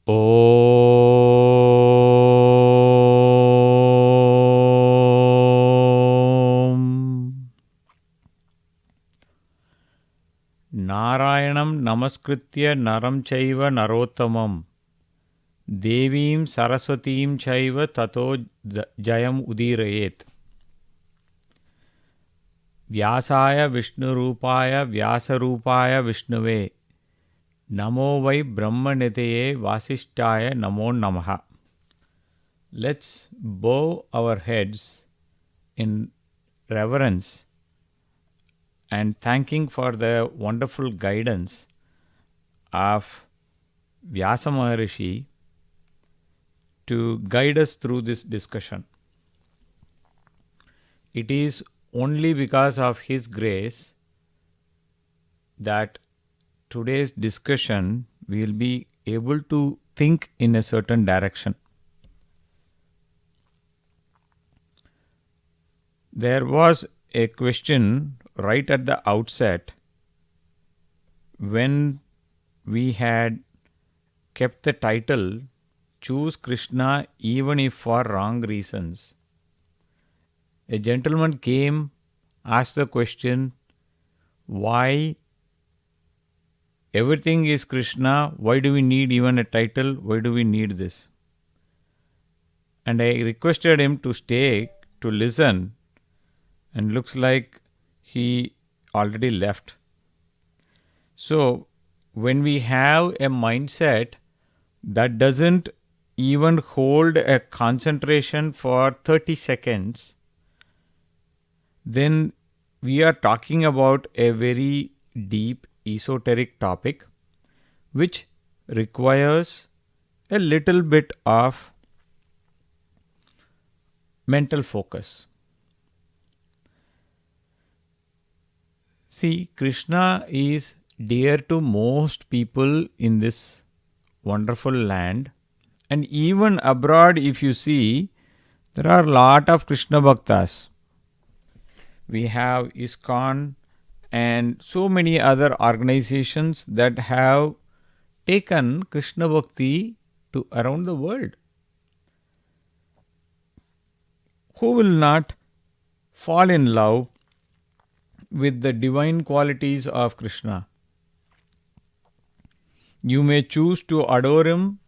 Om Narayanam Namaskritya Naram Chaiva Narottamam Devim Saraswatim Chaiva Tato Jayam Udirayet Vyasaya Vishnurupaya Vyasarupaya Vishnave Namo Vai Brahmaniteye Vasishtaya Namo Namaha. Let's bow our heads in reverence and thanking for the wonderful guidance of Vyasa Maharishi to guide us through this discussion. It is only because of his grace that today's discussion will be able to think in a certain direction. There was a question right at the outset when we had kept the title Choose Krishna even if for wrong reasons. A gentleman came, asked the question, why everything is Krishna, why do we need even a title, why do we need this? And I requested him to stay to listen, and looks like he already left. So when we have a mindset that doesn't even hold a concentration for 30 seconds, then we are talking about a very deep esoteric topic which requires a little bit of mental focus. See, Krishna is dear to most people in this wonderful land, and even abroad, if you see, there are a lot of Krishna Bhaktas. We have ISKCON and so many other organizations that have taken Krishna Bhakti to around the world. Who will not fall in love with the divine qualities of Krishna? You may choose to adore him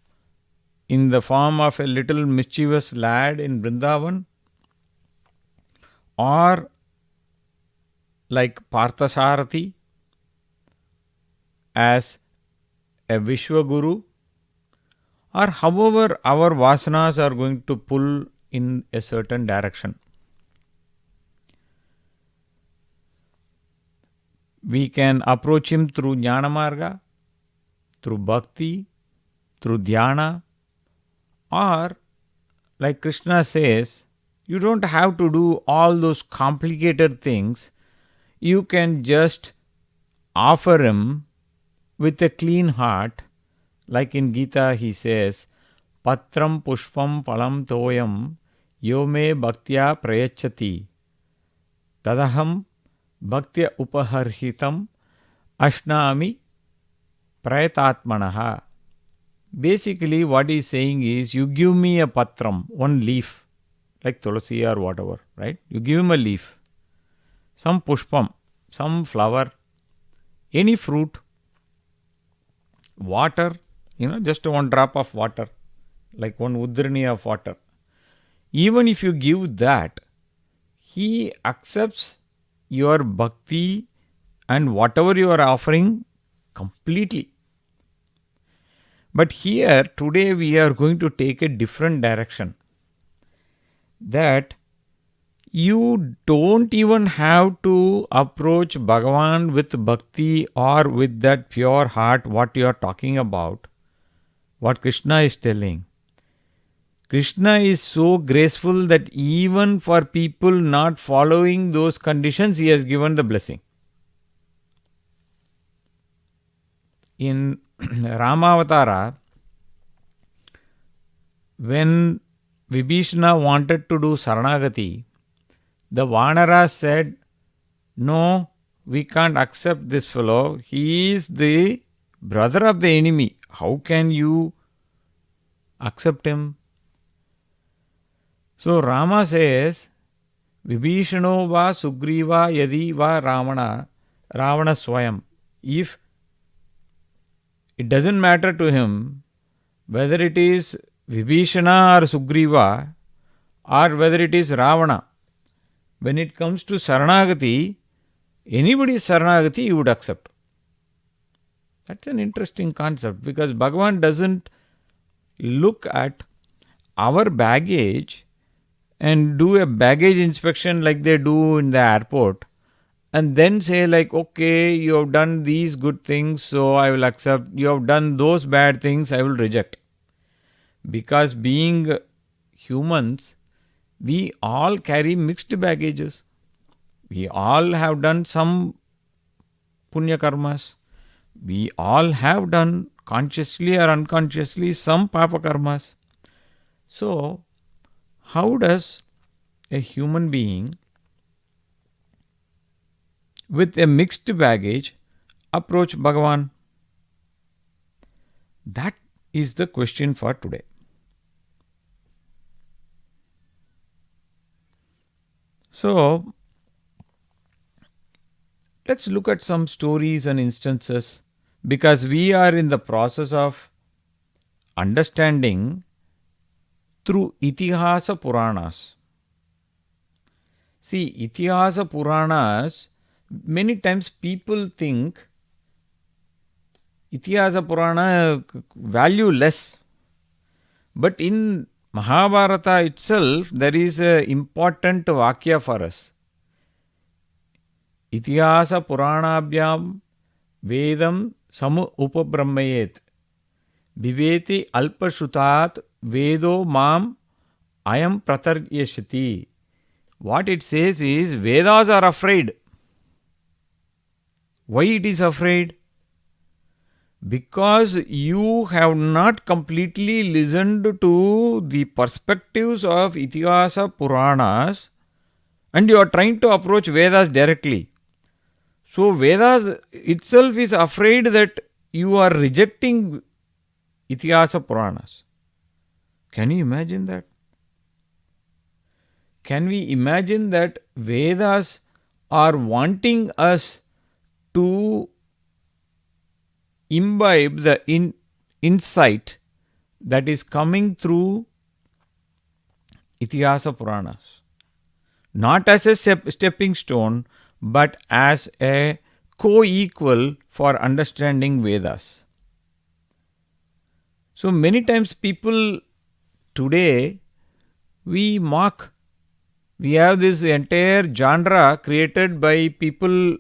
in the form of a little mischievous lad in Vrindavan, or like Parthasarathi as a Vishwaguru, or however our vasanas are going to pull in a certain direction. We can approach him through Jnana Marga, through Bhakti, through Dhyana, or like Krishna says, you don't have to do all those complicated things. You can just offer him with a clean heart. Like in Gita he says, Patram Pushpam Palam Toyam Yome Bhaktya Prayachati Tadaham Bhaktya Upaharhitam Ashnami Prayatatmanaha. Basically what he is saying is, you give me a patram, one leaf, like tulasi or whatever, right? You give him a leaf, some pushpam, some flower, any fruit, water, just one drop of water, like one udrini of water. Even if you give that, he accepts your bhakti and whatever you are offering completely. But here, today we are going to take a different direction. That you don't even have to approach Bhagawan with bhakti or with that pure heart, what you are talking about, what Krishna is telling. Krishna is so graceful that even for people not following those conditions, he has given the blessing. In Ramavatara, when Vibhishana wanted to do Saranagati, the Vanaras said, no, we can't accept this fellow. He is the brother of the enemy. How can you accept him. So Rama says, Vibhishano va Sugriva yadi va Ravana swayam. If it doesn't matter to him whether it is Vibhishana or Sugriva or whether it is Ravana, when it comes to Saranagati, anybody's Saranagati you would accept. That's an interesting concept because Bhagavan doesn't look at our baggage and do a baggage inspection like they do in the airport and then say like, okay, you have done these good things, so I will accept. You have done those bad things, I will reject. Because being humans, we all carry mixed baggages. We all have done some punya karmas. We all have done consciously or unconsciously some papa karmas. So, how does a human being with a mixed baggage approach Bhagavan? That is the question for today. So, let's look at some stories and instances because we are in the process of understanding through Itihasa Puranas. See, Itihasa Puranas, many times people think Itihasa Purana value less. But in Mahabharata itself, there is an important Vakya for us. Itihasa Puranabhyam Vedam Samu Upabrahmayet Viveti Alpashrutat Vedo Mam Ayam Prataryashati. What it says is Vedas are afraid. Why it is afraid? Because you have not completely listened to the perspectives of Itihasa Puranas and you are trying to approach Vedas directly. So Vedas itself is afraid that you are rejecting Itihasa Puranas. Can you imagine that? Can we imagine that Vedas are wanting us to imbibe the insight that is coming through Itihasa Puranas? Not as a stepping stone, but as a co-equal for understanding Vedas. So many times people today, we mock. We have this entire genre created by people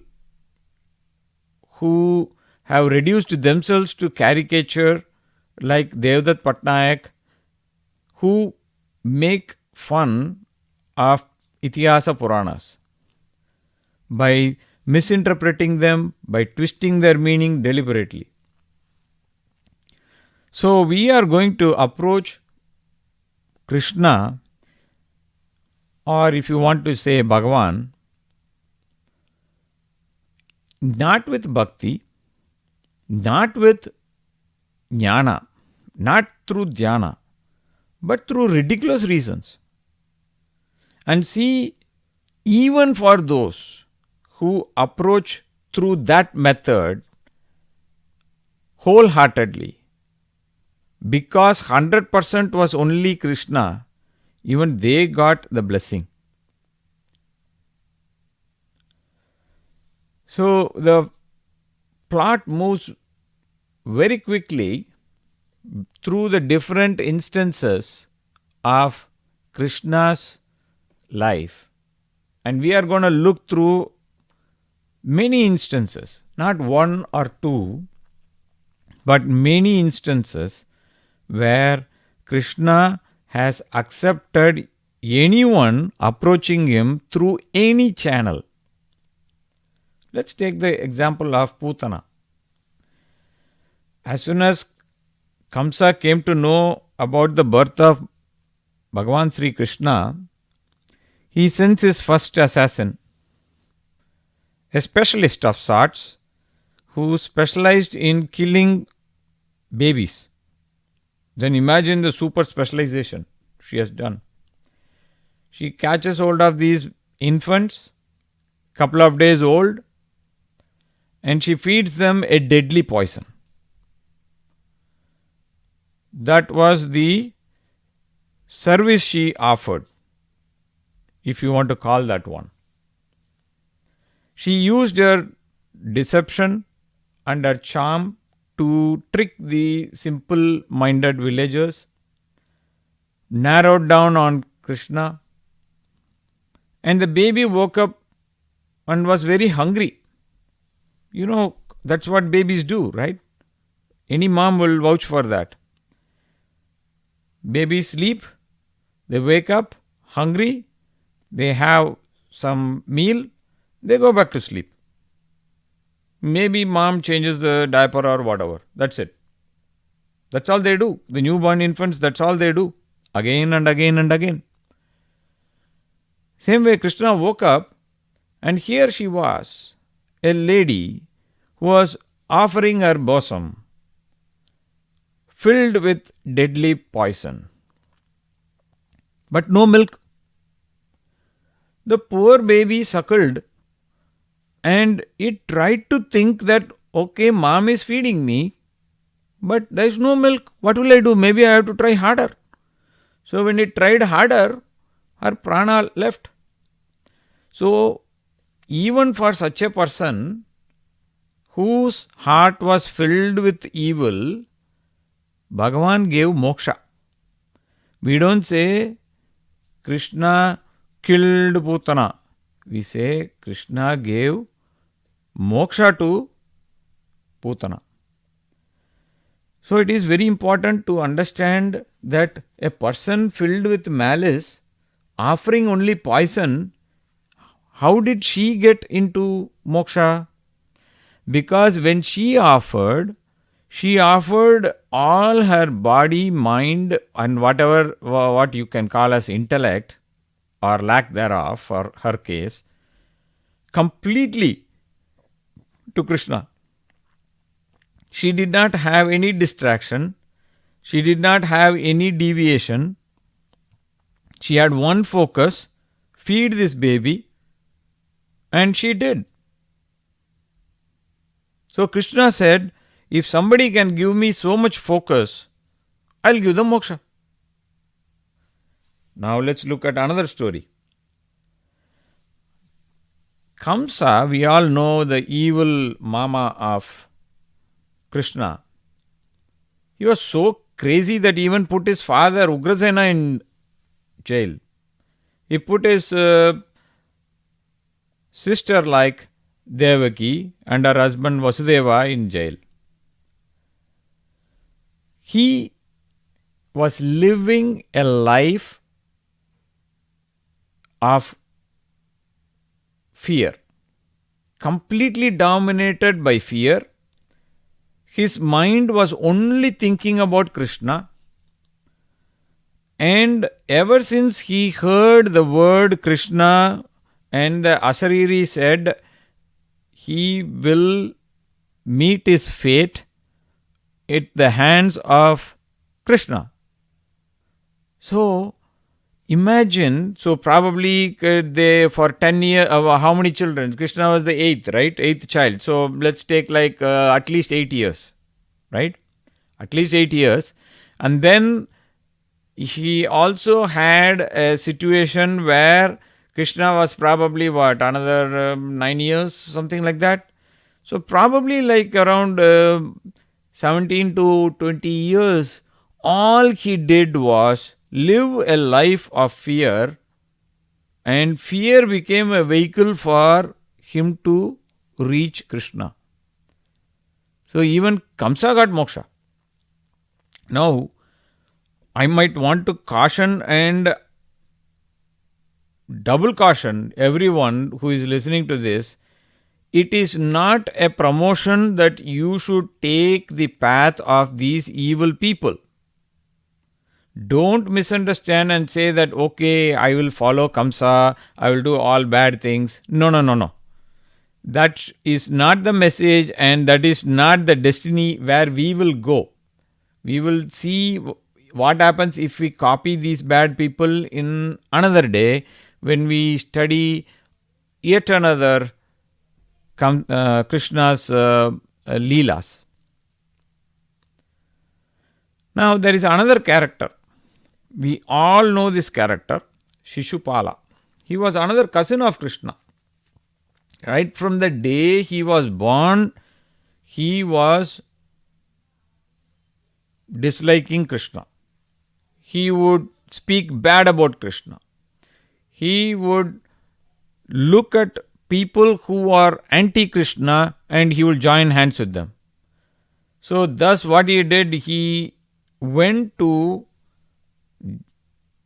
who have reduced themselves to caricature like Devdutt Patnaik, who make fun of Itihasa Puranas by misinterpreting them, by twisting their meaning deliberately. So we are going to approach Krishna, or if you want to say Bhagavan, not with bhakti, not with jnana, not through dhyana, but through ridiculous reasons. And see, even for those who approach through that method wholeheartedly, because 100% was only Krishna, even they got the blessing. So the plot moves very quickly through the different instances of Krishna's life. And we are going to look through many instances, not one or two, but many instances where Krishna has accepted anyone approaching him through any channel. Let's take the example of Putana. As soon as Kamsa came to know about the birth of Bhagavan Sri Krishna, he sends his first assassin, a specialist of sorts, who specialized in killing babies. Then imagine the super specialization she has done. She catches hold of these infants, couple of days old, and she feeds them a deadly poison. That was the service she offered, if you want to call that one. She used her deception and her charm to trick the simple minded villagers, narrowed down on Krishna, and the baby woke up and was very hungry. You know, that's what babies do, right? Any mom will vouch for that. Babies sleep, they wake up hungry, they have some meal, they go back to sleep. Maybe mom changes the diaper or whatever. That's it. That's all they do. The newborn infants, that's all they do. Again and again and again. Same way Krishna woke up, and here she was, a lady who was offering her bosom filled with deadly poison. But no milk. The poor baby suckled, and it tried to think that, okay, mom is feeding me, but there is no milk. What will I do? Maybe I have to try harder. So when it tried harder, her prana left. So even for such a person whose heart was filled with evil, Bhagavan gave moksha. We don't say Krishna killed Putana. We say Krishna gave moksha to Putana. So it is very important to understand that a person filled with malice, offering only poison, how did she get into moksha? Because when she offered all her body, mind, and whatever what you can call as intellect or lack thereof for her case, completely to Krishna. She did not have any distraction. She did not have any deviation. She had one focus, feed this baby, and she did. So Krishna said, if somebody can give me so much focus, I'll give them moksha. Now let's look at another story. Kamsa, we all know the evil mama of Krishna. He was so crazy that he even put his father Ugrasena in jail. He put his sister like Devaki and her husband Vasudeva in jail. He was living a life of fear, completely dominated by fear. His mind was only thinking about Krishna, and ever since he heard the word Krishna and the Ashariri said he will meet his fate at the hands of Krishna. So imagine, so probably they for 10 years, how many children? Krishna was the eighth, right? Eighth child. So let's take like at least 8 years, right? At least 8 years. And then he also had a situation where Krishna was probably another 9 years, something like that. So probably like around 17 to 20 years, all he did was live a life of fear, and fear became a vehicle for him to reach Krishna. So even Kamsa got moksha. Now, I might want to caution and double caution everyone who is listening to this. It is not a promotion that you should take the path of these evil people. Don't misunderstand and say that, okay, I will follow Kamsa, I will do all bad things. No. That is not the message, and that is not the destiny where we will go. We will see what happens if we copy these bad people in another day when we study yet another Krishna's Leelas? Now there is another character. We all know this character, Shishupala. He was another cousin of Krishna. Right from the day he was born, he was disliking Krishna. He would speak bad about Krishna. He would look at people who are anti-Krishna and he will join hands with them. So thus what he did, he went to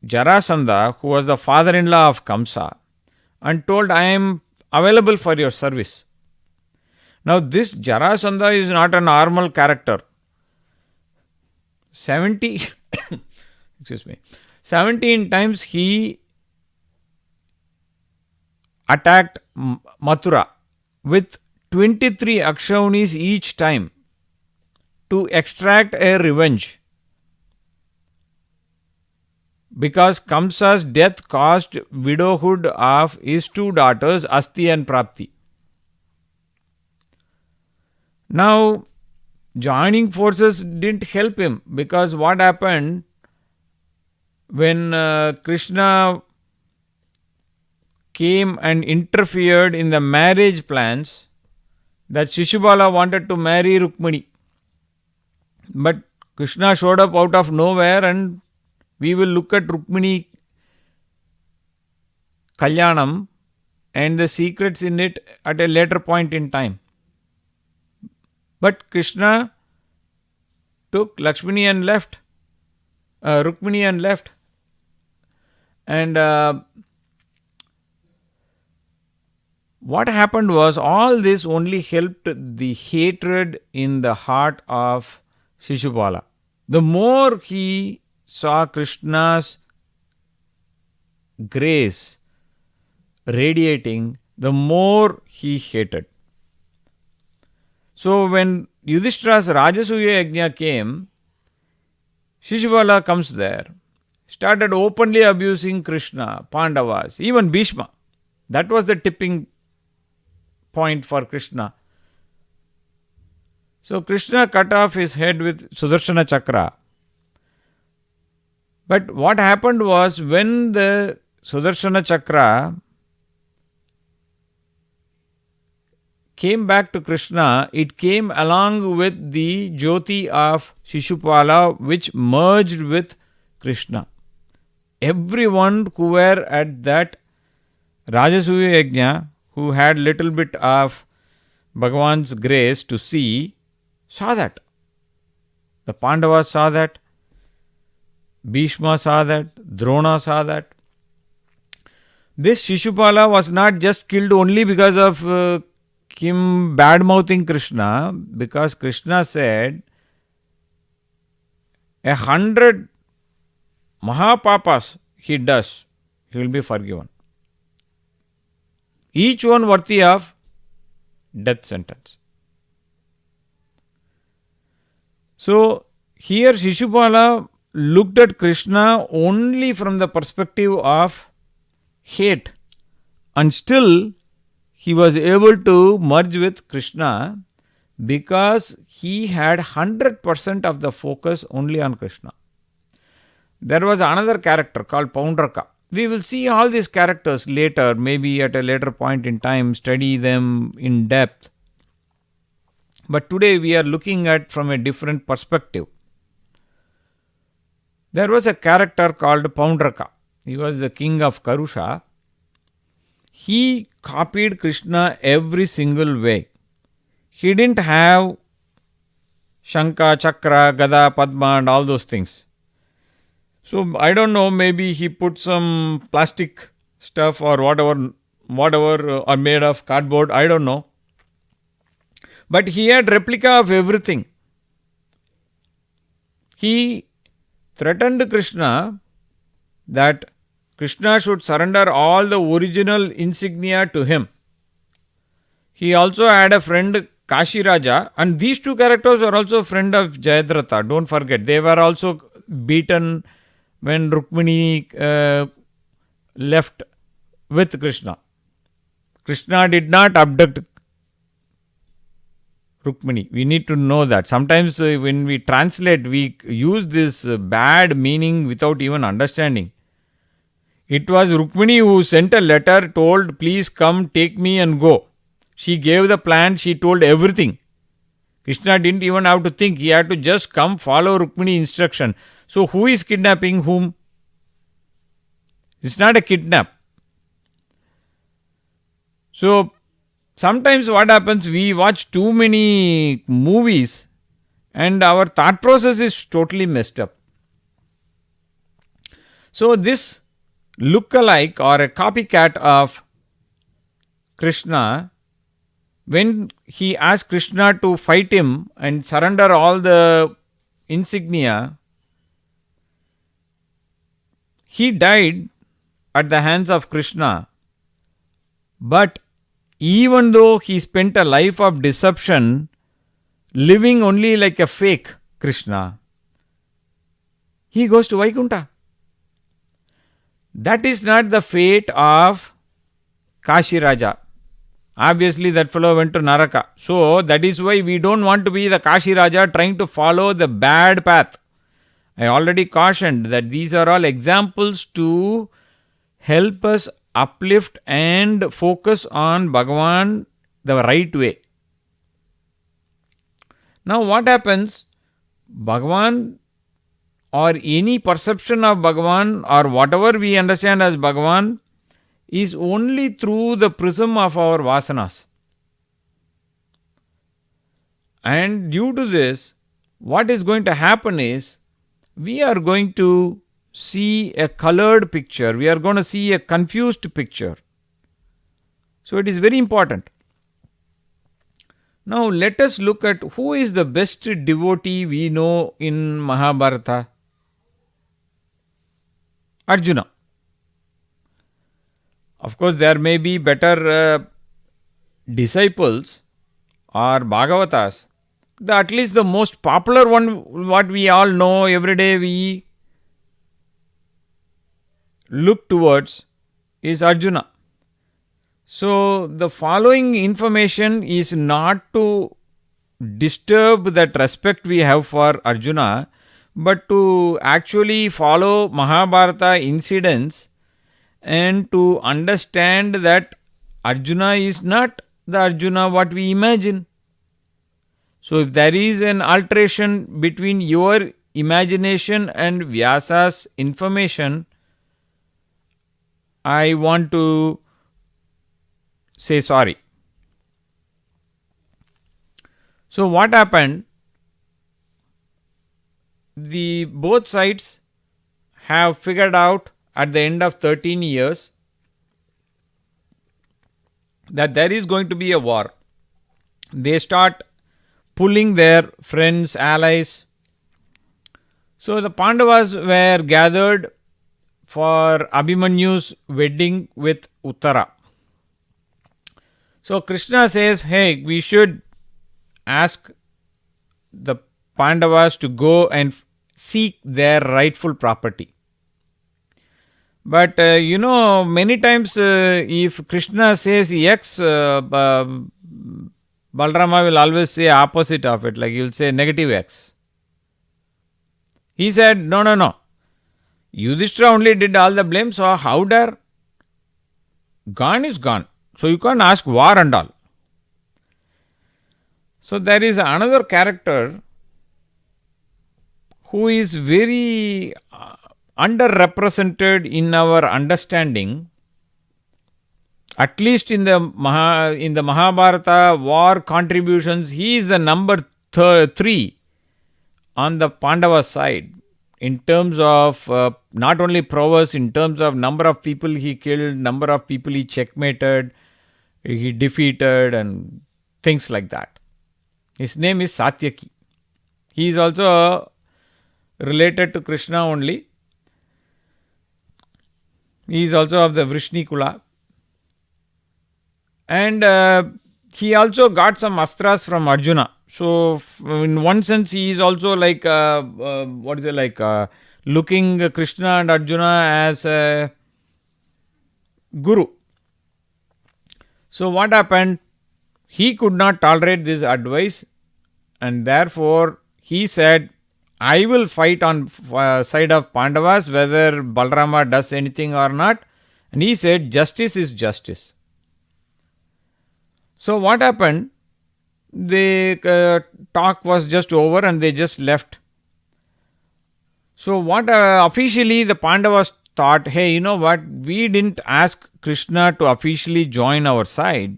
Jarasandha, who was the father-in-law of Kamsa, and told, I am available for your service. Now this Jarasandha is not a normal character. 17 times he attacked Mathura with 23 Akshaunis each time to extract a revenge. Because Kamsa's death caused widowhood of his two daughters, Asti and Prapti. Now, joining forces didn't help him, because what happened when Krishna came and interfered in the marriage plans, that Shishupala wanted to marry Rukmini. But Krishna showed up out of nowhere, and we will look at Rukmini Kalyanam and the secrets in it at a later point in time. But Krishna took Lakshmini and left, Rukmini and left. And what happened was, all this only helped the hatred in the heart of Shishupala. The more he saw Krishna's grace radiating, the more he hated. So when Yudhishthira's Rajasuya Yajna came, Shishupala comes there, started openly abusing Krishna, Pandavas, even Bhishma. That was the tipping point for Krishna. So Krishna cut off his head with Sudarshana Chakra. But what happened was, when the Sudarshana Chakra came back to Krishna, it came along with the Jyoti of Shishupala, which merged with Krishna. Everyone who were at that Rajasuya Yajna, who had little bit of Bhagawan's grace to see, saw that. The Pandavas saw that. Bhishma saw that. Drona saw that. This Shishupala was not just killed only because of him bad-mouthing Krishna, because Krishna said 100 Mahapapas he does, he will be forgiven. Each one worthy of death sentence. So here Shishupala looked at Krishna only from the perspective of hate, and still he was able to merge with Krishna because he had 100% of the focus only on Krishna. There was another character called Paundraka. We will see all these characters later, maybe at a later point in time, study them in depth. But today we are looking at from a different perspective. There was a character called Paundraka. He was the king of Karusha. He copied Krishna every single way. He didn't have Shanka, Chakra, Gada, Padma and all those things. So I don't know, maybe he put some plastic stuff or whatever are made of cardboard, I don't know. But he had replica of everything. He threatened Krishna that Krishna should surrender all the original insignia to him. He also had a friend, Kashi Raja, and these two characters are also friend of Jayadratha. Don't forget, they were also beaten when Rukmini left with Krishna. Krishna did not abduct Rukmini. We need to know that. Sometimes when we translate, we use this bad meaning without even understanding. It was Rukmini who sent a letter, told, please come, take me and go. She gave the plan, she told everything. Krishna didn't even have to think, he had to just come, follow Rukmini instruction. So who is kidnapping whom? It's not a kidnap. So sometimes what happens, we watch too many movies and our thought process is totally messed up. So this look-alike or a copycat of Krishna, when he asked Krishna to fight him and surrender all the insignia, he died at the hands of Krishna. But even though he spent a life of deception, living only like a fake Krishna, he goes to Vaikuntha. That is not the fate of Kashi Raja. Obviously, that fellow went to Naraka. So, that is why we don't want to be the Kashi Raja trying to follow the bad path. I already cautioned that these are all examples to help us uplift and focus on Bhagawan the right way. Now, what happens? Bhagawan or any perception of Bhagavan or whatever we understand as Bhagavan is only through the prism of our vasanas. And due to this, what is going to happen is, we are going to see a colored picture. We are going to see a confused picture. So it is very important. Now let us look at who is the best devotee we know in Mahabharata. Arjuna. Of course, there may be better disciples or Bhagavatas. At least the most popular one, what we all know, every day we look towards, is Arjuna. So, the following information is not to disturb that respect we have for Arjuna, but to actually follow Mahabharata incidents and to understand that Arjuna is not the Arjuna what we imagine. So, if there is an alteration between your imagination and Vyasa's information, I want to say sorry. So, what happened? Both sides have figured out at the end of 13 years that there is going to be a war. They start pulling their friends, allies. So the Pandavas were gathered for Abhimanyu's wedding with Uttara. So Krishna says, hey, we should ask the Pandavas to go and seek their rightful property. But many times if Krishna says X, Balarama will always say opposite of it, like he will say negative X. He said, no. Yudhishthira only did all the blame, so how dare? Gone is gone. So you can't ask war and all. So there is another character who is very underrepresented in our understanding. At least in the Mahabharata war contributions, he is the number 3 on the Pandava side in terms of not only prowess, in terms of number of people he killed, number of people he checkmated, he defeated and things like that. His name is Satyaki. He is also related to Krishna only. He is also of the Vrishni Kula. And he also got some astras from Arjuna. So, in one sense, he is also like, looking Krishna and Arjuna as a guru. So, what happened? He could not tolerate this advice, and therefore he said, I will fight on side of Pandavas whether Balarama does anything or not. And he said, justice is justice. So, what happened? The talk was just over and they just left. So, what officially the Pandavas thought, hey, you know what? We didn't ask Krishna to officially join our side.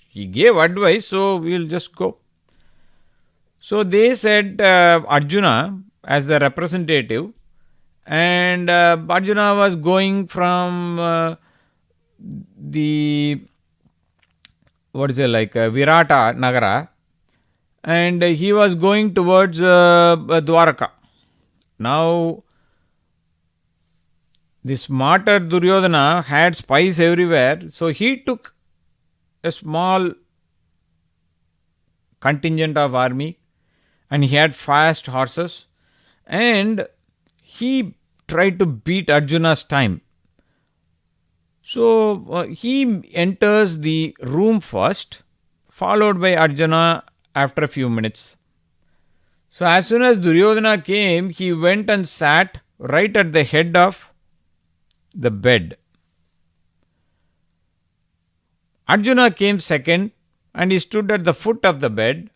He gave advice, so we'll just go. So, they said Arjuna as the representative, and Arjuna was going from the Virata Nagara, and he was going towards Dwaraka. Now, the smarter Duryodhana had spies everywhere, so he took a small contingent of army, and he had fast horses, and he tried to beat Arjuna's time. So, he enters the room first, followed by Arjuna after a few minutes. So, as soon as Duryodhana came, he went and sat right at the head of the bed. Arjuna came second, and he stood at the foot of the bed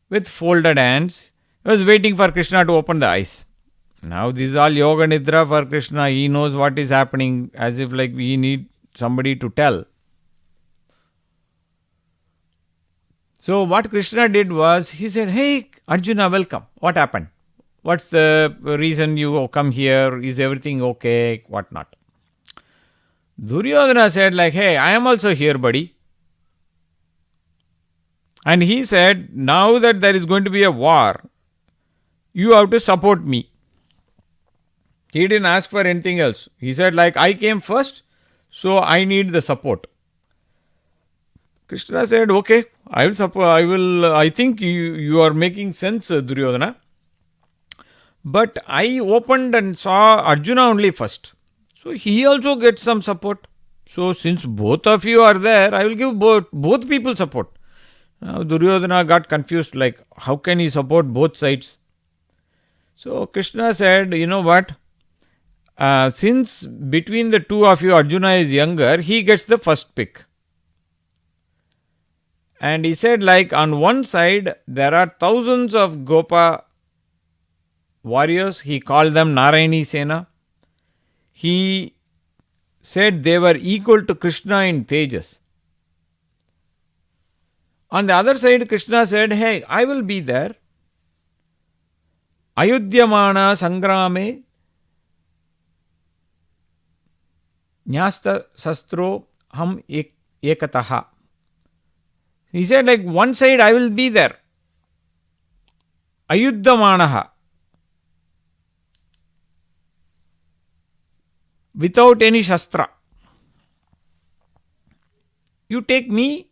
with folded hands. He was waiting for Krishna to open the eyes. Now, this is all Yoga Nidra for Krishna. He knows what is happening, as if like we need somebody to tell. So, what Krishna did was, he said, hey, Arjuna, welcome. What happened? What's the reason you come here? Is everything okay? What not? Duryodhana said like, hey, I am also here, buddy. And he said, now that there is going to be a war, you have to support me. He didn't ask for anything else. He said like, I came first, so I need the support. Krishna said, okay, I will support. I think you are making sense, Duryodhana. But I opened and saw Arjuna only first. So he also gets some support. So since both of you are there, I will give both people support. Now Duryodhana got confused, like how can he support both sides? So Krishna said, you know what? Since between the two of you Arjuna is younger, he gets the first pick. And he said like on one side there are thousands of Gopa warriors. He called them Narayani Sena. He said they were equal to Krishna in Tejas. On the other side, Krishna said, hey, I will be there. Ayudhyamana sangrame nyasta sastro ham ekataha. He said like one side I will be there. Ayudhyamanaha. Without any shastra. You take me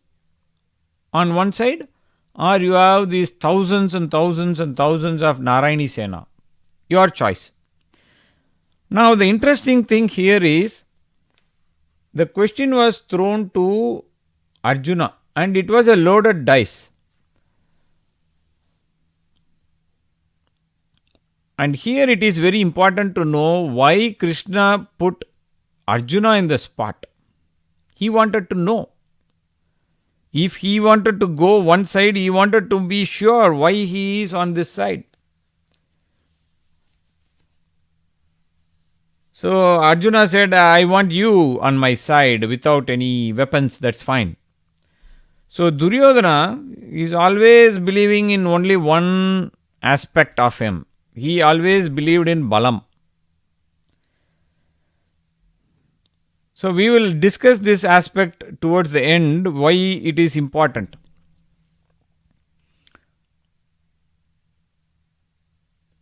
on one side, or you have these thousands and thousands and thousands of Narayani Sena. Your choice. Now the interesting thing here is, the question was thrown to Arjuna and it was a loaded dice. And here it is very important to know why Krishna put Arjuna in the spot. He wanted to know. If he wanted to go one side, he wanted to be sure why he is on this side. So Arjuna said, I want you on my side without any weapons, that's fine. So Duryodhana is always believing in only one aspect of him. He always believed in Balam. So we will discuss this aspect towards the end, why it is important.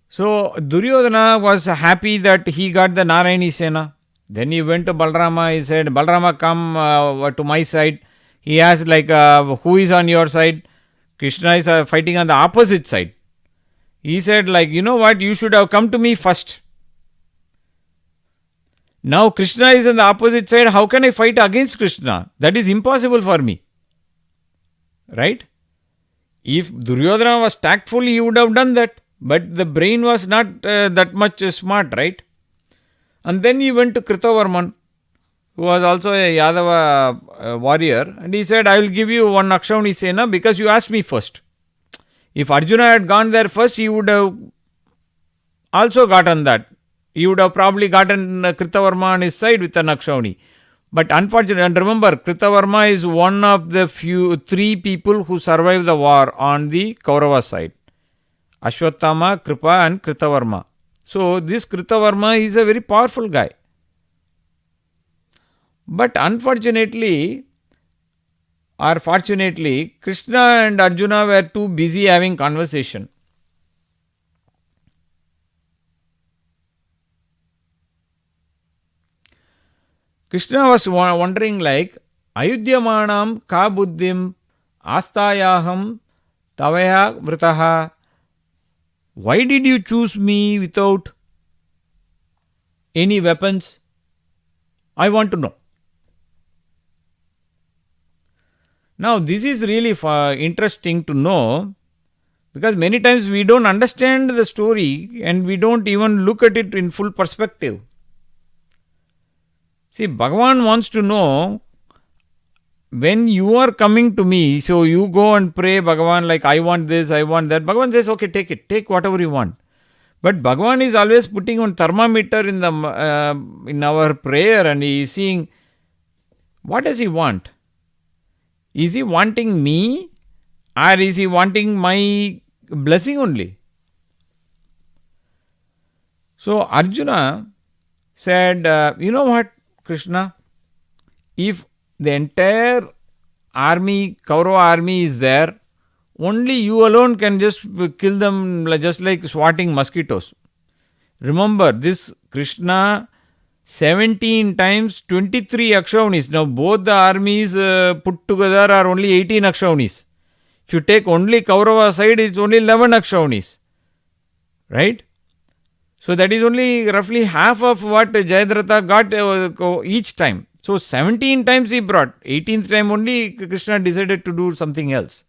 So Duryodhana was happy that he got the Narayani Sena. Then he went to Balarama, he said, Balarama, come to my side. He asked like, who is on your side? Krishna is fighting on the opposite side. He said, like, you know what, you should have come to me first. Now Krishna is on the opposite side. How can I fight against Krishna? That is impossible for me. Right? If Duryodhana was tactful, he would have done that. But the brain was not that much smart, right? And then he went to Kritavarman, who was also a Yadava warrior, and he said, I will give you one Akshauni Sena because you asked me first. If Arjuna had gone there first, he would have also gotten that. He would have probably gotten Kritavarma on his side with an Akshauni. But unfortunately, and remember, Kritavarma is one of the three people who survived the war on the Kaurava side. Ashwatthama, Kripa and Kritavarma. So this Kritavarma is a very powerful guy. But unfortunately, or fortunately, Krishna and Arjuna were too busy having conversation. Krishna was wondering like, Ayudhyamanam ka buddhim astayaham tavaya vritaha. Why did you choose me without any weapons? I want to know. Now, this is really interesting to know, because many times we don't understand the story and we don't even look at it in full perspective. See, Bhagavan wants to know, when you are coming to me, so you go and pray Bhagavan like, I want this, I want that. Bhagavan says, okay, take it, take whatever you want. But Bhagavan is always putting on thermometer in our prayer, and he is seeing, what does he want? Is he wanting me, or is he wanting my blessing only? So Arjuna said, you know what, Krishna, if the entire army, Kaurava army is there, only you alone can just kill them just like swatting mosquitoes. Remember, this Krishna 17 times 23 Akshaunis. Now both the armies put together are only 18 Akshaunis. If you take only Kaurava side, it's only 11 Akshaunis. Right? So that is only roughly half of what Jayadratha got each time. So 17 times he brought. 18th time only Krishna decided to do something else.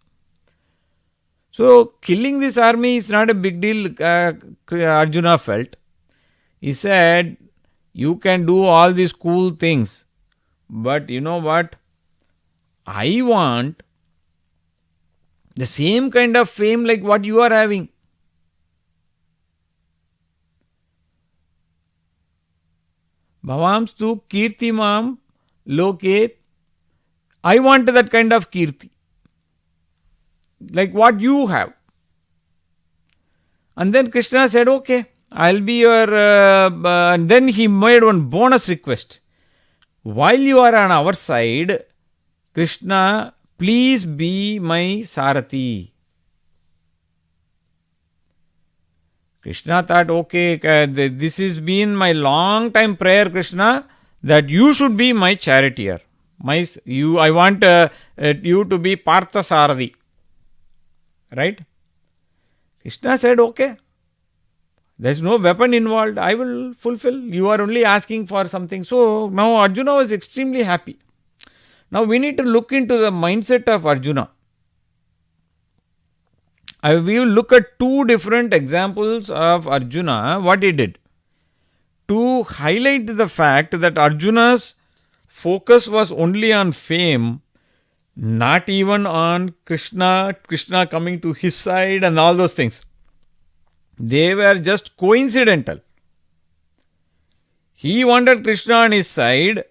So killing this army is not a big deal, Arjuna felt. He said, you can do all these cool things, but you know what? I want the same kind of fame like what you are having. Bhavamstu kirtimam loke. I want that kind of kirti, like what you have. And then Krishna said, okay, I'll be your... and then he made one bonus request. While you are on our side, Krishna, please be my Sarathi. Krishna thought, okay, this has been my long time prayer, Krishna, that you should be my charioteer. I want you to be Partha Sarathi. Right? Krishna said, okay. There is no weapon involved. I will fulfill. You are only asking for something. So now Arjuna was extremely happy. Now we need to look into the mindset of Arjuna. We will look at two different examples of Arjuna, what he did. To highlight the fact that Arjuna's focus was only on fame, not even on Krishna coming to his side and all those things. They were just coincidental. He wanted Krishna on his side.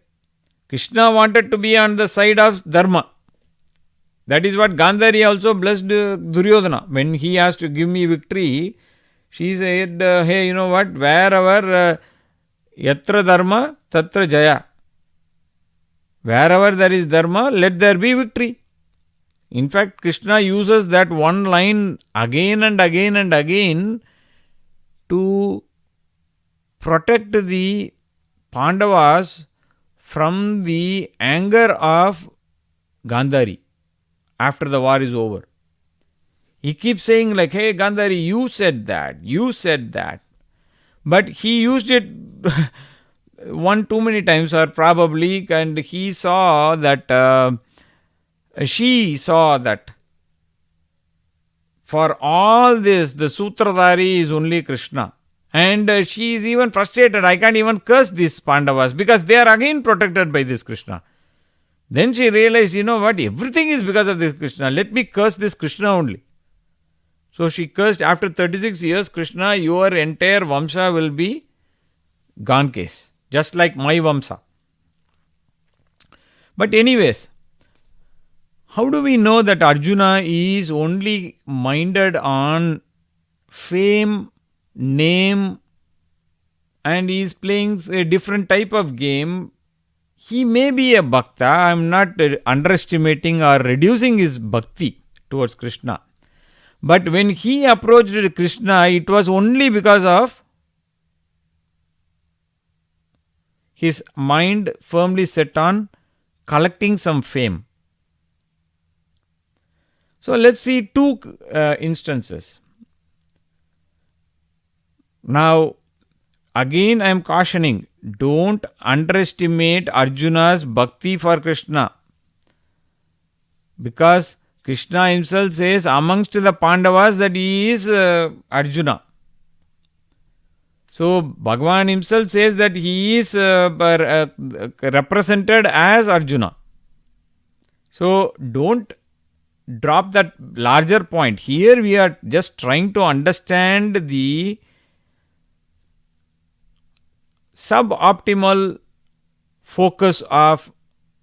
Krishna wanted to be on the side of Dharma. That is what Gandhari also blessed Duryodhana. When he asked to give me victory, she said, hey, you know what, wherever yatra dharma, tatra jaya. Wherever there is dharma, let there be victory. In fact, Krishna uses that one line again and again and again to protect the Pandavas from the anger of Gandhari after the war is over. He keeps saying like, hey Gandhari, you said that, you said that. But he used it one too many times, or probably, and he saw that, she saw that for all this, the Sutradhari is only Krishna. And she is even frustrated. I can't even curse these Pandavas because they are again protected by this Krishna. Then she realized, you know what, everything is because of this Krishna. Let me curse this Krishna only. So she cursed, after 36 years, Krishna, your entire Vamsa will be gone case. Just like my Vamsa. But anyways, how do we know that Arjuna is only minded on fame, name, and he is playing a different type of game? He may be a bhakta. I am not underestimating or reducing his bhakti towards Krishna. But when he approached Krishna, it was only because of his mind firmly set on collecting some fame. So let's see two instances. Now, again I am cautioning, don't underestimate Arjuna's bhakti for Krishna. Because Krishna himself says amongst the Pandavas that he is Arjuna. So Bhagawan himself says that he is represented as Arjuna. So don't drop that larger point. Here we are just trying to understand the suboptimal focus of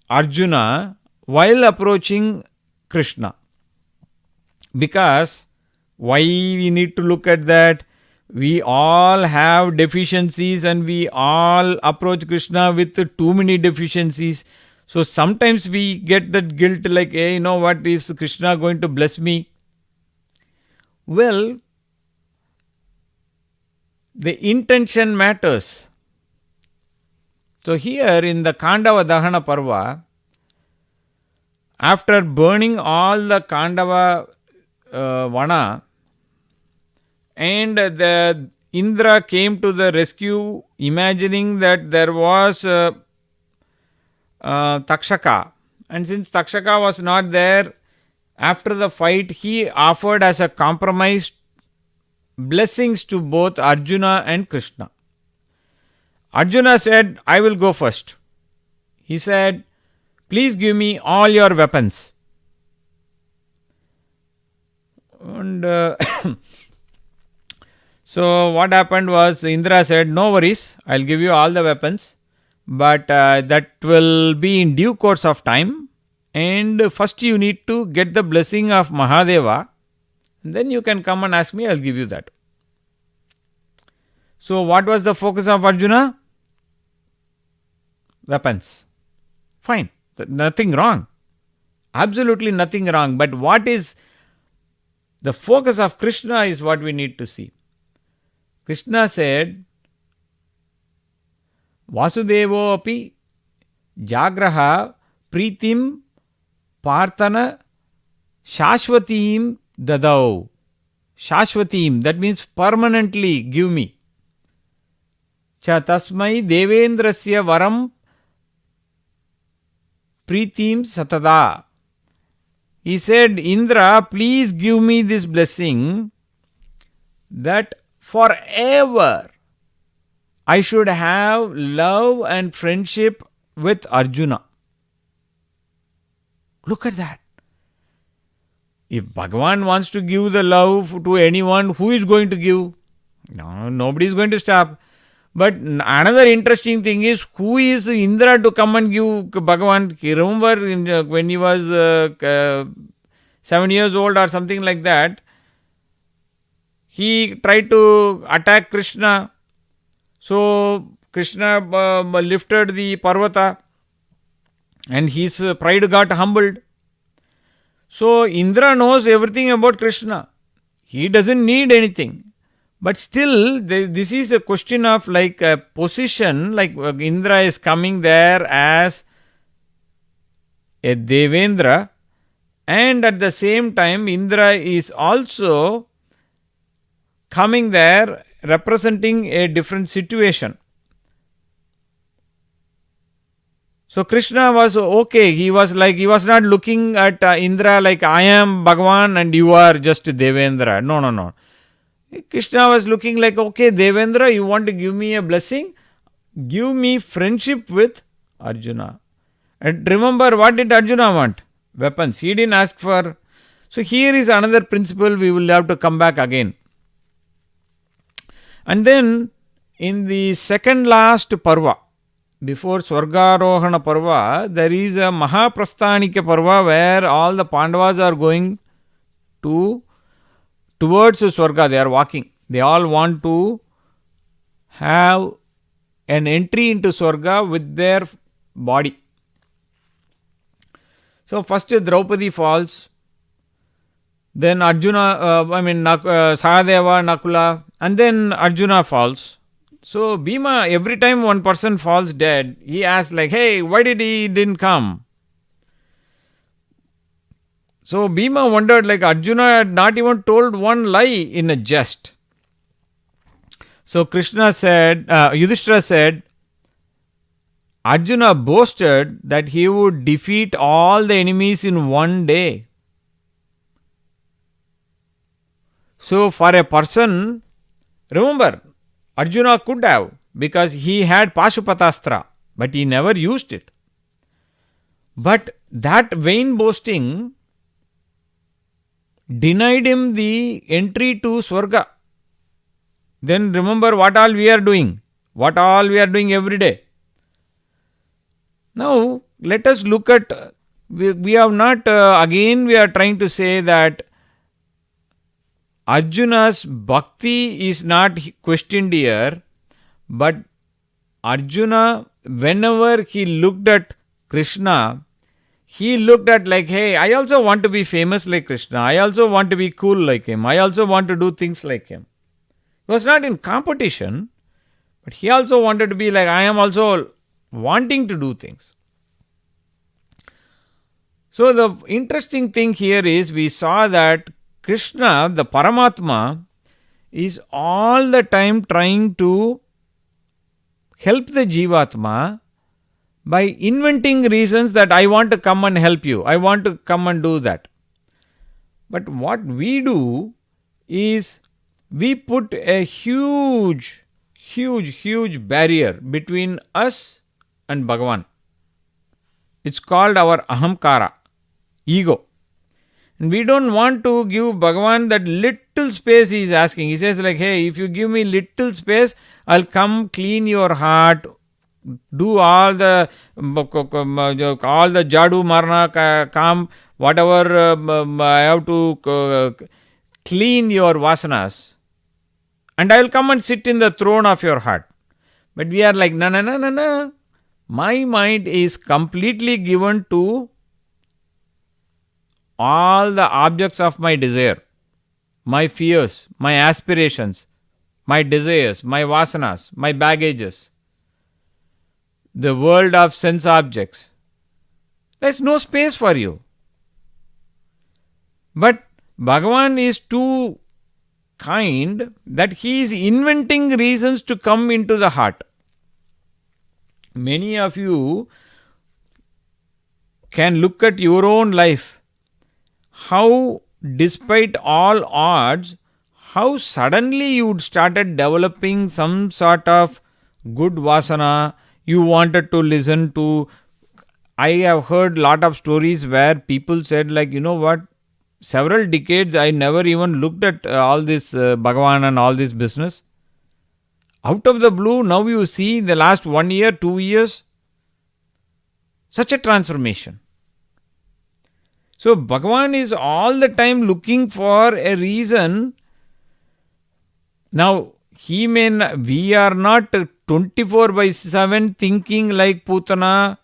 Arjuna while approaching Krishna. Because why we need to look at that? We all have deficiencies and we all approach Krishna with too many deficiencies. So sometimes we get that guilt like, hey, you know what, is Krishna going to bless me? Well, the intention matters. So here in the Kandava Dahana Parva, after burning all the Kandava Vana, and the Indra came to the rescue, imagining that there was Takshaka. And since Takshaka was not there, after the fight, he offered as a compromise blessings to both Arjuna and Krishna. Arjuna said, I will go first. He said, please give me all your weapons. And so what happened was, Indra said, no worries, I'll give you all the weapons, but that will be in due course of time, and first you need to get the blessing of Mahadeva, and then you can come and ask me, I'll give you that. So what was the focus of Arjuna? Weapons. Fine, nothing wrong. Absolutely nothing wrong. But what is the focus of Krishna is what we need to see. Krishna said, Vasudevo api jagraha pritim partana shashvatim dadau. Shashvatim, that means permanently give me. Cha tasmai devendrasya varam pritim satada. He said, Indra, please give me this blessing that forever I should have love and friendship with Arjuna. Look at that. If Bhagawan wants to give the love to anyone, who is going to give? No, nobody is going to stop. But another interesting thing is, who is Indra to come and give Bhagawan? Remember when he was 7 years old or something like that, he tried to attack Krishna. So Krishna lifted the Parvata and his pride got humbled. So Indra knows everything about Krishna. He doesn't need anything. But still, this is a question of like a position, like Indra is coming there as a Devendra And at the same time, Indra is also coming there representing a different situation. So Krishna was okay. He was not looking at Indra like I am Bhagawan and you are just Devendra. No, no, no. Krishna was looking like, okay, Devendra, you want to give me a blessing? Give me friendship with Arjuna. And remember, what did Arjuna want? Weapons. He didn't ask for. So here is another principle we will have to come back again. And then in the second last Parva, before Swargarohana Parva, there is a Mahaprasthanika Parva where all the Pandavas are going towards Swarga. They are walking. They all want to have an entry into Swarga with their body. So first Draupadi falls, then Arjuna, Sahadeva, Nakula, and then Arjuna falls. So Bhima, every time one person falls dead, he asks like, hey, why did he didn't come? So Bhima wondered like Arjuna had not even told one lie in a jest. So Yudhishthira said, Arjuna boasted that he would defeat all the enemies in one day. So for a person, remember, Arjuna could have, because he had Pashupatastra, but he never used it. But that vain boasting denied him the entry to Swarga. Then remember what all we are doing every day. Now, let us look at, we have not, again we are trying to say that Arjuna's bhakti is not questioned here, but Arjuna, whenever he looked at Krishna, he looked at like, hey, I also want to be famous like Krishna. I also want to be cool like him. I also want to do things like him. He was not in competition, but he also wanted to be like, I am also wanting to do things. So the interesting thing here is we saw that Krishna, the Paramatma, is all the time trying to help the Jivatma by inventing reasons that I want to come and help you. I want to come and do that. But what we do is we put a huge barrier between us and Bhagavan. It's called our ahamkara, ego. And we don't want to give Bhagavan that little space he is asking. He says like, hey, if you give me little space, I'll come clean your heart, do all the jadu, marna, kam, whatever I have to clean your vasanas. And I will come and sit in the throne of your heart. But we are like, no. My mind is completely given to all the objects of my desire, my fears, my aspirations, my desires, my vasanas, my baggages, the world of sense objects. There is no space for you. But Bhagavan is too kind that he is inventing reasons to come into the heart. Many of you can look at your own life. How, despite all odds, how suddenly you started developing some sort of good vasana. You wanted to listen to. I have heard lot of stories where people said like, you know what, several decades I never even looked at all this Bhagavan and all this business. Out of the blue, now you see the last 1 year, 2 years, such a transformation. So Bhagavan is all the time looking for a reason. Now, we are not 24/7 thinking like Putana,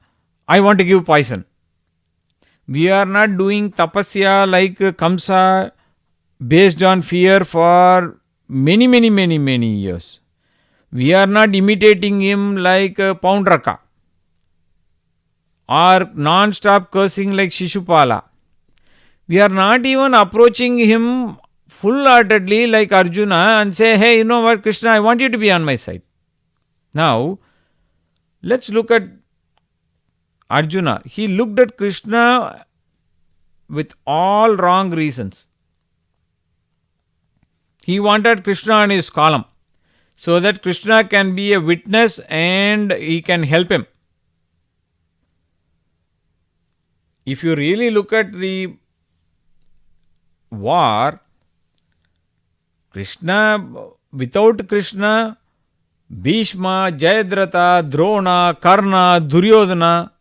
I want to give poison. We are not doing tapasya like Kamsa based on fear for many years. We are not imitating him like Poundraka or non-stop cursing like Shishupala. We are not even approaching him full-heartedly like Arjuna and say, hey, you know what, Krishna, I want you to be on my side. Now, let's look at Arjuna. He looked at Krishna with all wrong reasons. He wanted Krishna on his column so that Krishna can be a witness and he can help him. If you really look at the war, without Krishna, Bhishma, Jayadratha, Drona, Karna, Duryodhana,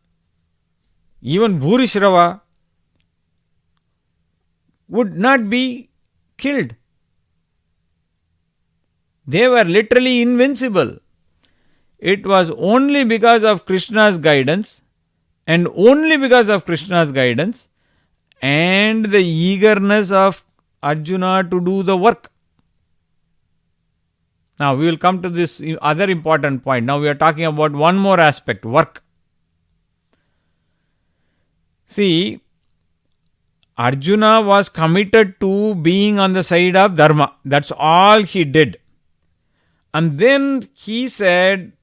even Bhurishrava would not be killed. They were literally invincible. It was only because of Krishna's guidance and only because of Krishna's guidance and the eagerness of Arjuna to do the work. Now we will come to this other important point. Now we are talking about one more aspect, work. See, Arjuna was committed to being on the side of Dharma. That's all he did. And then he said,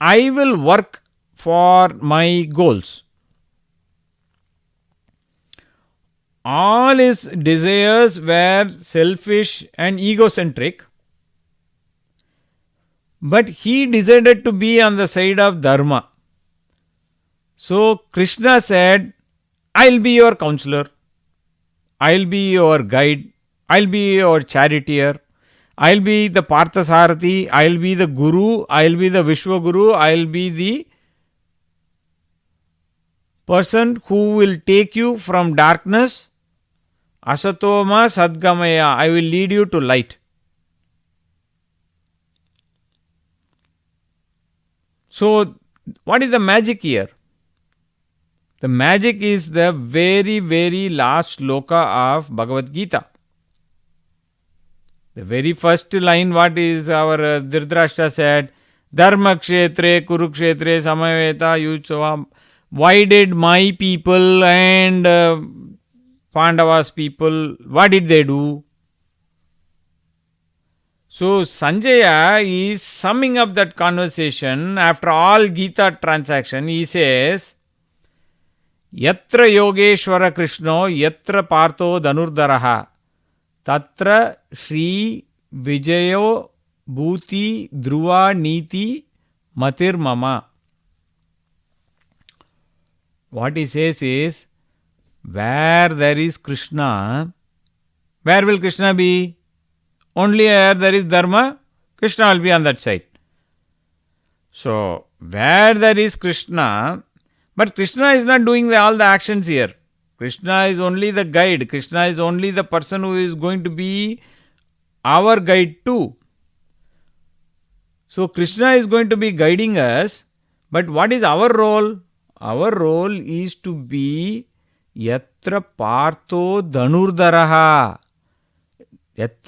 I will work for my goals. All his desires were selfish and egocentric, but he decided to be on the side of Dharma. So Krishna said, I'll be your counselor, I'll be your guide, I'll be your charioteer, I'll be the Parthasarathi, I'll be the Guru, I'll be the Vishwaguru, I'll be the person who will take you from darkness, Asatoma Sadgamaya, I will lead you to light. So, what is the magic here? The magic is the very, very last sloka of Bhagavad Gita. The very first line, what is our Dhritarashtra said, Dharma kshetre kurukshetre samaveta yuchava. Why did my people and Pandavas people, what did they do? So Sanjaya is summing up that conversation after all Gita transaction. He says, Yatra Yogeshwara Krishno, Yatra Partho Dhanurdaraha, Tatra Shri Vijayo Bhuti Dhruva Niti Matir Mama. What he says is, where there is Krishna, where will Krishna be? Only where there is Dharma, Krishna will be on that side. So, where there is Krishna, but Krishna is not doing all the actions here. Krishna is only the guide. Krishna is only the person who is going to be our guide too. So, Krishna is going to be guiding us, but what is our role? Our role is to be Yatra Partho Dhanurdaraha.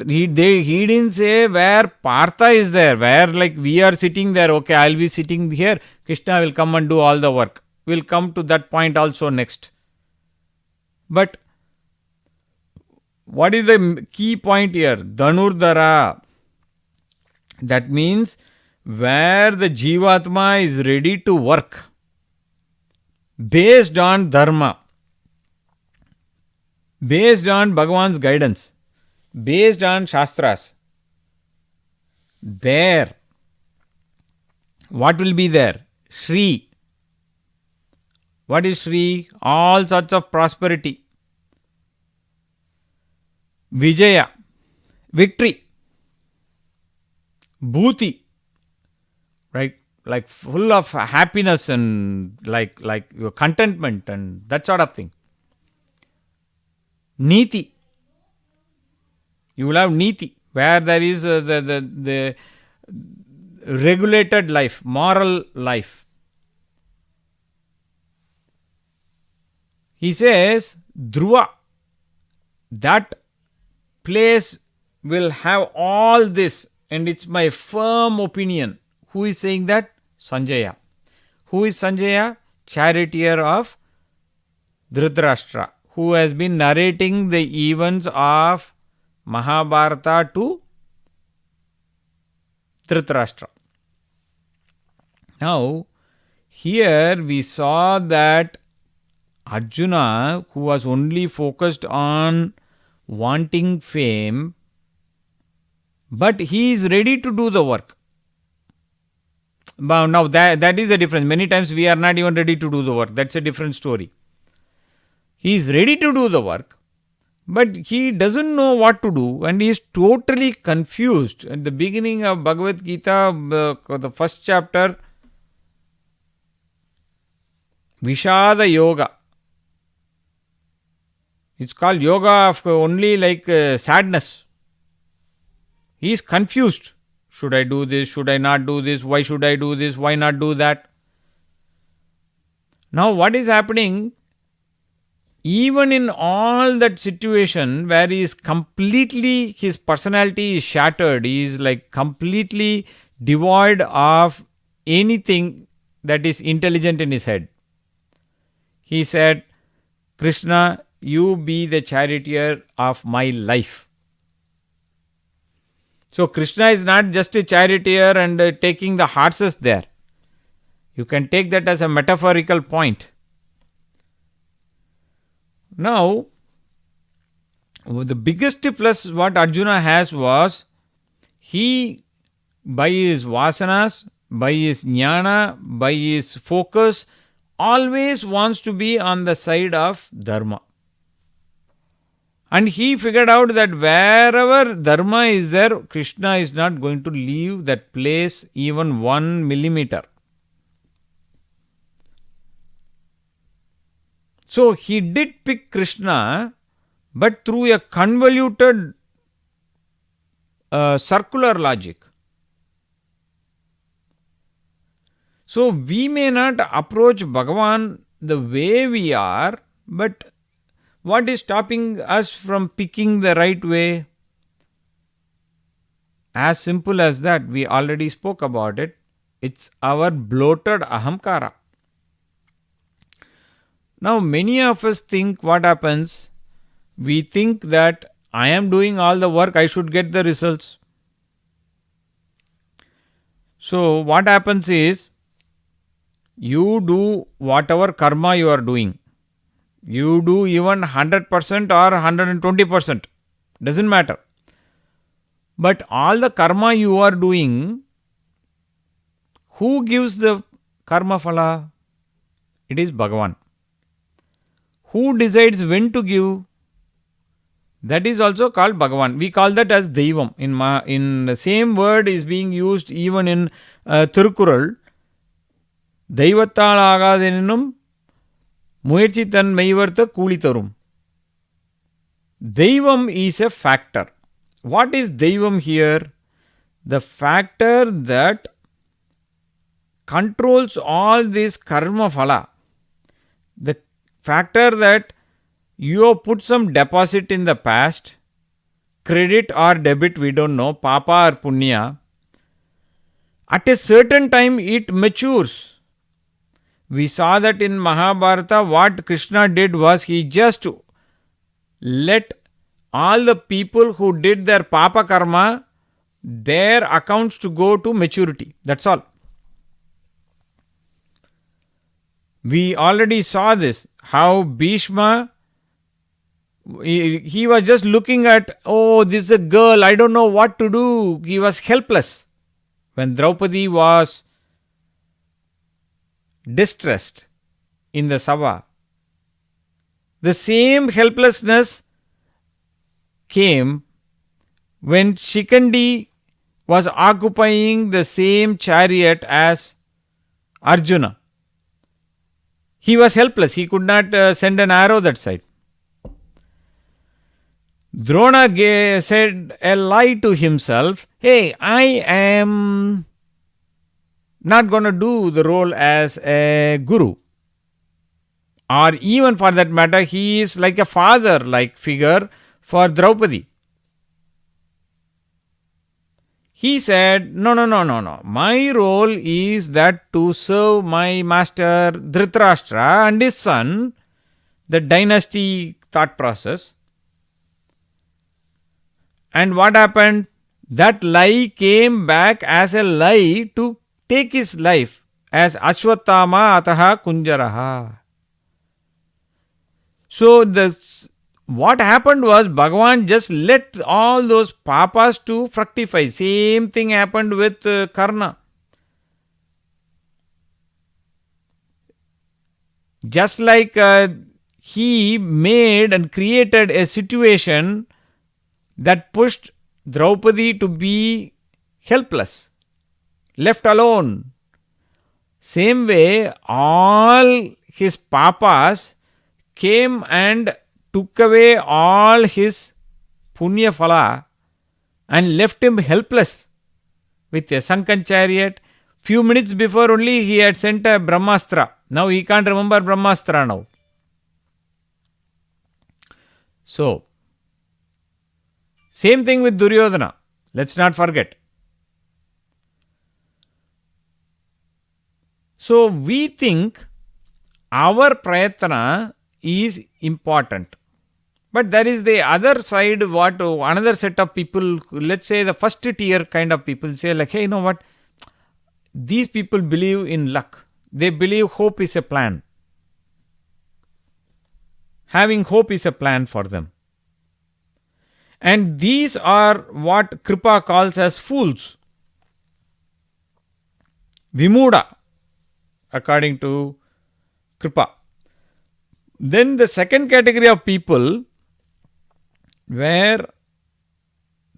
He didn't say where Partha is there, where like we are sitting there, okay, I'll be sitting here, Krishna will come and do all the work. We'll come to that point also next. But what is the key point here? Dhanurdara. That means where the Jivatma is ready to work based on Dharma, based on Bhagawan's guidance, based on Shastras. There, what will be there? Shri. What is Shri? All sorts of prosperity. Vijaya, victory. Bhuti, right? Like full of happiness and like your contentment and that sort of thing. Niti. You will have Niti, where there is the regulated life, moral life. He says, Dhruva, that place will have all this, and it's my firm opinion. Who is saying that? Sanjaya. Who is Sanjaya? Charioteer of Dhritarashtra, who has been narrating the events of Mahabharata to Dhritarashtra. Now, here we saw that Arjuna, who was only focused on wanting fame, but he is ready to do the work. Now that is the difference. Many times we are not even ready to do the work. That's a different story. He is ready to do the work, but he doesn't know what to do and he is totally confused. At the beginning of Bhagavad Gita, the first chapter, Vishada Yoga. It's called yoga of only like sadness. He is confused. Should I do this? Should I not do this? Why should I do this? Why not do that? Now what is happening? Even in all that situation where he is completely, his personality is shattered, he is like completely devoid of anything that is intelligent in his head. He said, Krishna, you be the charioteer of my life. So Krishna is not just a charioteer and taking the horses there. You can take that as a metaphorical point. Now, the biggest plus what Arjuna has was, he, by his vasanas, by his jnana, by his focus, always wants to be on the side of dharma. And he figured out that wherever dharma is there, Krishna is not going to leave that place even 1 millimeter. So he did pick Krishna, but through a convoluted circular logic. So we may not approach Bhagavan the way we are, but what is stopping us from picking the right way? As simple as that, we already spoke about it. It's our bloated ahamkara. Now, many of us think what happens, we think that I am doing all the work, I should get the results. So, what happens is, you do whatever karma you are doing. You do even 100% or 120%. Doesn't matter. But all the karma you are doing, who gives the karma phala? It is Bhagavan. Who decides when to give? That is also called Bhagavan. We call that as Deivam. In the same word is being used even in Thirukural. Deivattal agadenum முயற்சி தன் மெய்வர்த்த கூலி தரும். Deivam is a factor. What is Deivam here? The factor that controls all this karma phala. The factor that you have put some deposit in the past, credit or debit, we don't know, papa or punya. At a certain time it matures. We saw that in Mahabharata, what Krishna did was he just let all the people who did their papa karma, their accounts to go to maturity. That's all. We already saw this, how Bhishma, he was just looking at, oh, this is a girl, I don't know what to do. He was helpless. When Draupadi was distressed in the Sabha, the same helplessness came when Shikandi was occupying the same chariot as Arjuna. He was helpless. He could not send an arrow that side. Drona said a lie to himself. Hey, I am not going to do the role as a guru. Or even for that matter, he is like a father-like figure for Draupadi. He said, no. My role is that to serve my master Dhritarashtra and his son, the dynasty thought process. And what happened? That lie came back as a lie to take his life, as Ashwatthama ataha kunjaraha. So what happened was Bhagavan just let all those papas to fructify. Same thing happened with Karna. Just like he made and created a situation that pushed Draupadi to be helpless, left alone. Same way, all his papas came and took away all his punya phala and left him helpless with a sunken chariot. Few minutes before only he had sent a Brahmastra. Now he can't remember Brahmastra now. So, same thing with Duryodhana. Let's not forget. So, we think our prayatna is important. But there is the other side, another set of people, let's say the first tier kind of people say like, hey, you know what? These people believe in luck. They believe hope is a plan. Having hope is a plan for them. And these are what Kripa calls as fools. Vimuda, according to Kripa. Then the second category of people were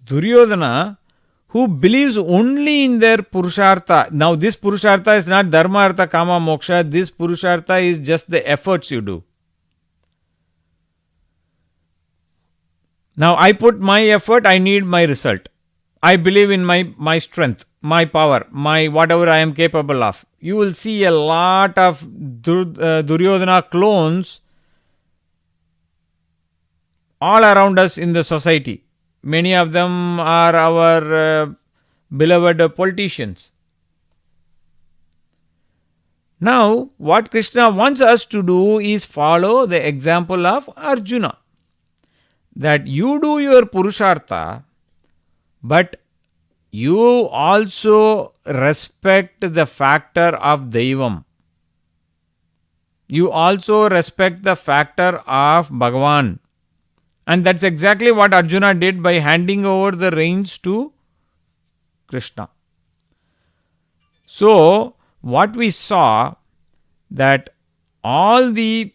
Duryodhana, who believes only in their Purushartha. Now this Purushartha is not Dharma, Artha, Kama, Moksha. This Purushartha is just the efforts you do. Now I put my effort, I need my result. I believe in my strength, my power, my whatever I am capable of. You will see a lot of Duryodhana clones all around us in the society. Many of them are our beloved politicians. Now, what Krishna wants us to do is follow the example of Arjuna. That you do your Purushartha, but you also respect the factor of Daivam. You also respect the factor of Bhagawan. And that's exactly what Arjuna did by handing over the reins to Krishna. So, what we saw that all the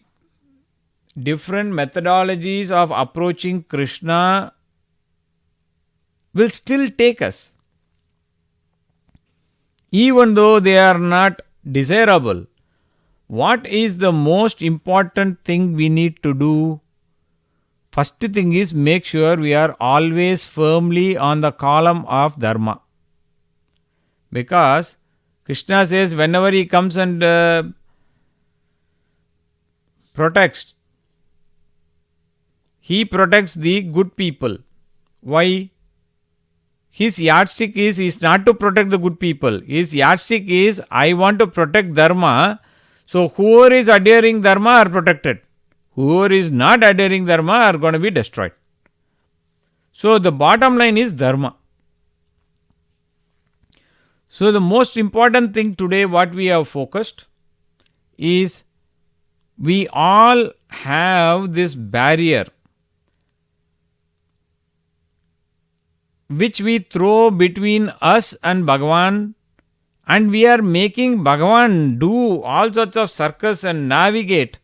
different methodologies of approaching Krishna will still take us. Even though they are not desirable, what is the most important thing we need to do? First thing is make sure we are always firmly on the column of Dharma. Because Krishna says whenever he comes and protects, he protects the good people. Why? His yardstick is not to protect the good people. His yardstick is, I want to protect Dharma. So whoever is adhering Dharma are protected. Whoever is not adhering Dharma are going to be destroyed. So the bottom line is Dharma. So the most important thing today what we have focused is we all have this barrier which we throw between us and Bhagavan, and we are making Bhagavan do all sorts of circus and navigate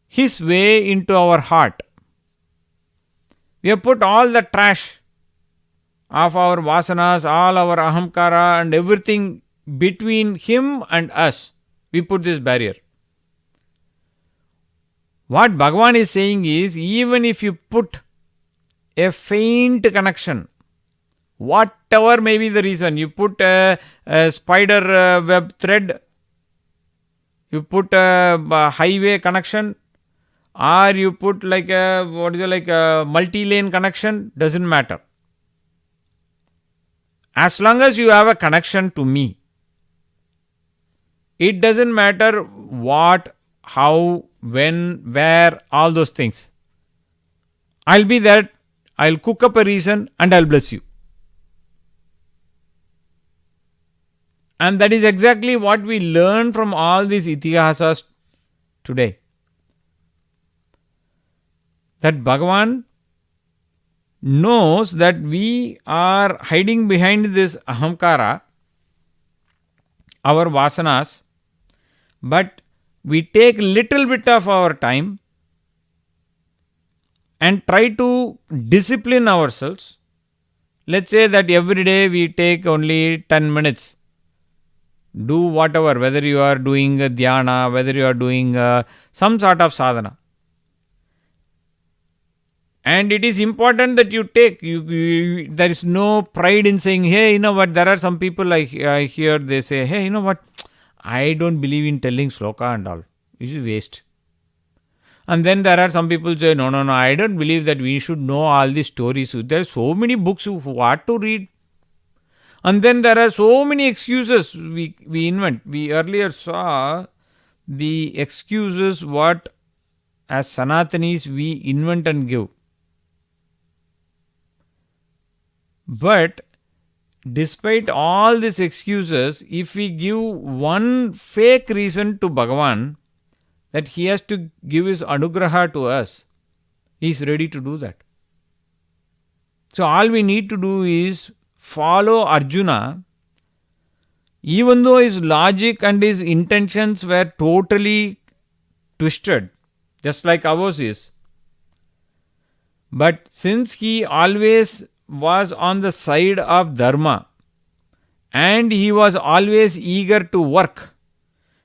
his way into our heart. We have put all the trash of our vasanas, all our ahamkara and everything between him and us. We put this barrier. What Bhagavan is saying is, even if you put a faint connection, whatever may be the reason, you put a spider web thread, you put a highway connection, or you put like a multi-lane connection, doesn't matter. As long as you have a connection to me, it doesn't matter how, when, where, all those things. I'll be there, I'll cook up a reason and I'll bless you. And that is exactly what we learn from all these itihasas today. That Bhagavan knows that we are hiding behind this ahamkara, our vasanas, but we take little bit of our time and try to discipline ourselves. Let's say that every day we take only 10 minutes. Do whatever, whether you are doing a dhyana, whether you are doing some sort of sadhana. And it is important that you take, there is no pride in saying, hey, you know what, there are some people I hear, they say, hey, you know what, I don't believe in telling sloka and all. This is waste. And then there are some people say, no, I don't believe that we should know all these stories. There are so many books, what to read. And then there are so many excuses we invent. We earlier saw the excuses what as Sanatanis we invent and give. But despite all these excuses, if we give one fake reason to Bhagavan that he has to give his anugraha to us, he is ready to do that. So all we need to do is follow Arjuna, even though his logic and his intentions were totally twisted, just like ours is. But since he always was on the side of dharma, and he was always eager to work,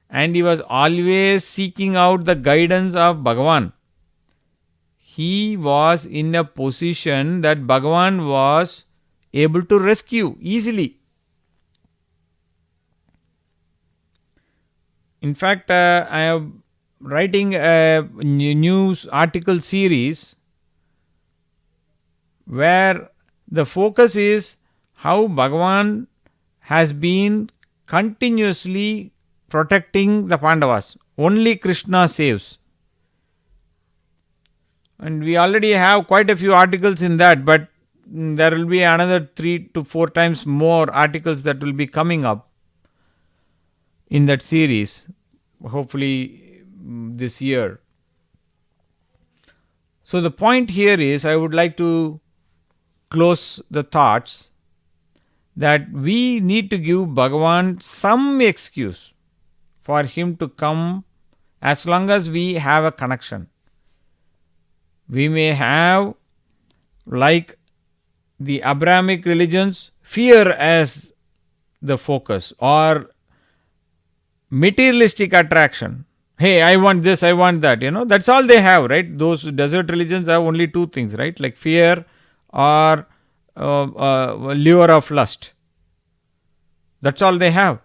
and he was always seeking out the guidance of Bhagavan, he was in a position that Bhagavan was able to rescue easily. In fact, I am writing a news article series where the focus is how Bhagavan has been continuously protecting the Pandavas. Only Krishna saves. And we already have quite a few articles in that, but there will be another 3 to 4 times more articles that will be coming up in that series, hopefully this year. So the point here is, I would like to close the thoughts that we need to give Bhagavan some excuse for him to come as long as we have a connection. We may have, like the Abrahamic religions, fear as the focus, or materialistic attraction. Hey, I want this, I want that, that's all they have, right? Those desert religions have only 2 things, right? Like fear or lure of lust. That's all they have.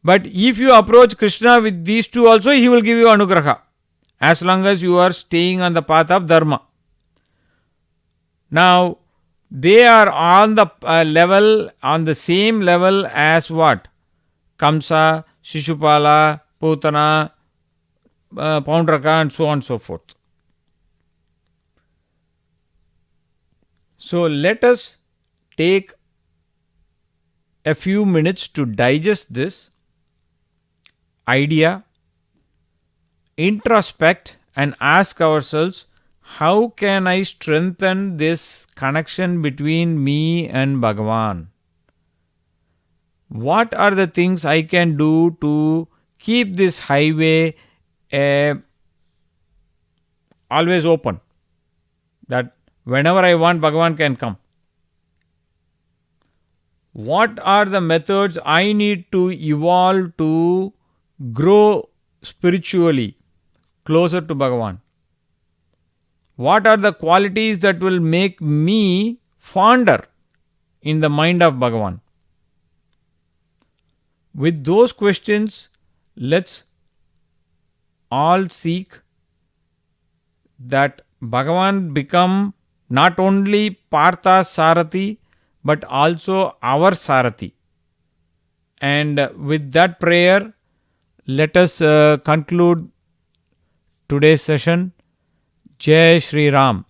But if you approach Krishna with these 2 also, he will give you anugraha, as long as you are staying on the path of dharma. Now, they are on the level, on the same level as what? Kamsa, Shishupala, Putana, Paundraka, and so on and so forth. So let us take a few minutes to digest this idea, introspect, and ask ourselves, how can I strengthen this connection between me and Bhagavan? What are the things I can do to keep this highway always open, that whenever I want, Bhagavan can come? What are the methods I need to evolve to grow spiritually closer to Bhagavan? What are the qualities that will make me fonder in the mind of Bhagavan? With those questions, let's all seek that Bhagavan become not only Partha's Sarathi, but also our Sarathi. And with that prayer, let us conclude today's session. Jai Shri Ram.